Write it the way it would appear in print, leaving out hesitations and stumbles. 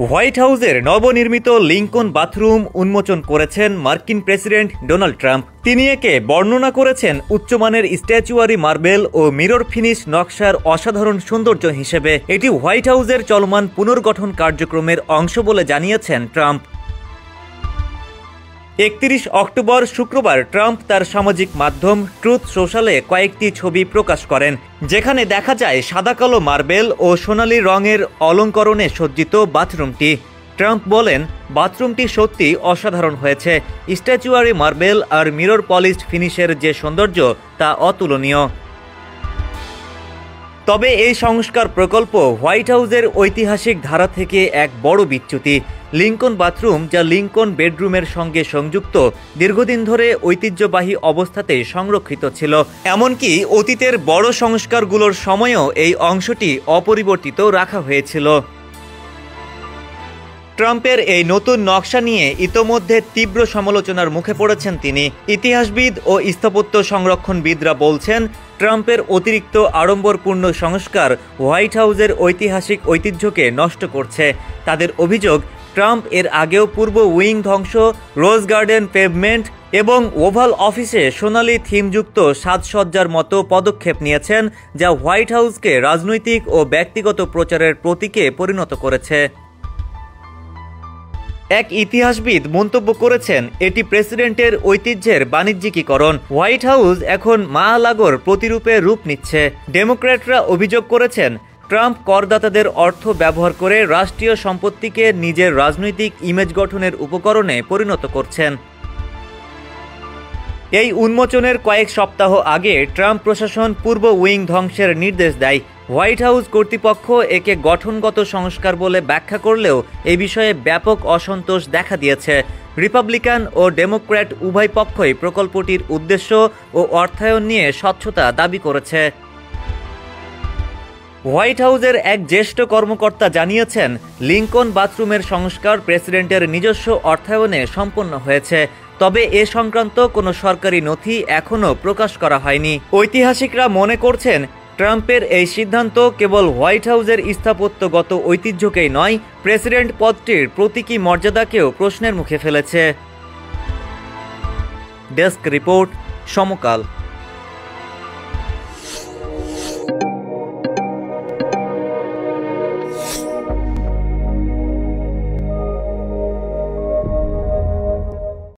White হাউসের নবনির্মিত Lincoln bathroom উন্মোচন করেছেন মার্কিন প্রেসিডেন্ট ডোনাল্ড ট্রাম্প। তিনি একে বর্ণনা করেছেন উচ্চমানের স্ট্যাচুয়ারি মার্বেল ও মিরর ফিনিশ নকশার অসাধারণ সৌন্দর্য হিসেবে। এটি হোয়াইট হাউসের চলমান পুনর্গঠন কার্যক্রমের অংশ বলে জানিয়েছেন ট্রাম্প। 31 অক্টোবর শুক্রবার ট্রাম্প তার সামাজিক মাধ্যম ট্রুথ সোশ্যালে কয়েকটি ছবি প্রকাশ করেন, যেখানে দেখা যায় সাদা কালো মার্বেল ও সোনালী রঙের অলঙ্করণে সজ্জিত বাথরুমটি। ট্রাম্প বলেন, বাথরুমটি সত্যি অসাধারণ হয়েছে। স্ট্যাচুয়ারি মার্বেল আর মিরর পলিশড ফিনিশের যে সৌন্দর্য তা অতুলনীয়। তবে এই সংস্কার প্রকল্প হোয়াইট হাউসের ঐতিহাসিক ধারা থেকে এক বড় বিচ্যুতি। লিঙ্কন বাথরুম, যা লিঙ্কন বেডরুমের সঙ্গে সংযুক্ত, দীর্ঘদিন ধরে ঐতিহ্যবাহী অবস্থাতে সংরক্ষিত ছিল। এমনকি অতীতের বড় সংস্কারগুলোর সময়ও এই অংশটি অপরিবর্তিত রাখা হয়েছিল। ট্রাম্পের এই নতুন নকশা নিয়ে ইতোমধ্যে তীব্র সমালোচনার মুখে পড়েছেন তিনি। ইতিহাসবিদ ও স্থাপত্য সংরক্ষণবিদরা বলছেন, ট্রাম্পের অতিরিক্ত আড়ম্বরপূর্ণ সংস্কার হোয়াইট হাউসের ঐতিহাসিক ঐতিহ্যকে নষ্ট করছে। তাদের অভিযোগ, ট্রাম্প এর আগেও পূর্ব উইং ধ্বংস, রোজ গার্ডেন পেভমেন্ট এবং ওভাল অফিসে সোনালি থিমযুক্ত সাজসজ্জার মতো পদক্ষেপ নিয়েছেন, যা হোয়াইট হাউসকে রাজনৈতিক ও ব্যক্তিগত প্রচারের প্রতীকে পরিণত করেছে। এক ইতিহাসবিদ মন্তব্য করেছেন, এটি প্রেসিডেন্টের ঐতিহ্যের বাণিজ্যিকীকরণ। হোয়াইট হাউস এখন মা-আ-লাগোর প্রতিরূপে রূপ নিচ্ছে। ডেমোক্র্যাটরা অভিযোগ করেছেন, ট্রাম্প করদাতাদের অর্থ ব্যবহার করে রাষ্ট্রীয় সম্পত্তিকে নিজের রাজনৈতিক ইমেজ গঠনের উপকরণে পরিণত করছেন। এই উন্মোচনের কয়েক সপ্তাহ আগে ট্রাম্প প্রশাসন পূর্ব উইং ধ্বংসের নির্দেশ দেয়। হোয়াইট হাউস কর্তৃপক্ষ একে গঠনগত সংস্কার বলে ব্যাখ্যা করলেও এ বিষয়ে ব্যাপক অসন্তোষ দেখা দিয়েছে। রিপাবলিকান ও ডেমোক্র্যাট উভয় পক্ষই প্রকল্পটির উদ্দেশ্য ও অর্থায়ন নিয়ে স্বচ্ছতা দাবি করেছে। হোয়াইট হাউসের এক জ্যেষ্ঠ কর্মকর্তা জানিয়েছেন, লিঙ্কন বাথরুমের সংস্কার প্রেসিডেন্টের নিজস্ব অর্থায়নে সম্পন্ন হয়েছে। তবে এ সংক্রান্ত কোনো সরকারি নথি এখনও প্রকাশ করা হয়নি। ঐতিহাসিকরা মনে করছেন, ট্রাম্পের এই সিদ্ধান্ত কেবল হোয়াইট হাউসের স্থাপত্যগত ঐতিহ্যকেই নয়, প্রেসিডেন্ট পদটির প্রতীকী মর্যাদাকেও প্রশ্নের মুখে ফেলেছে। ডেস্ক রিপোর্ট, সমকাল।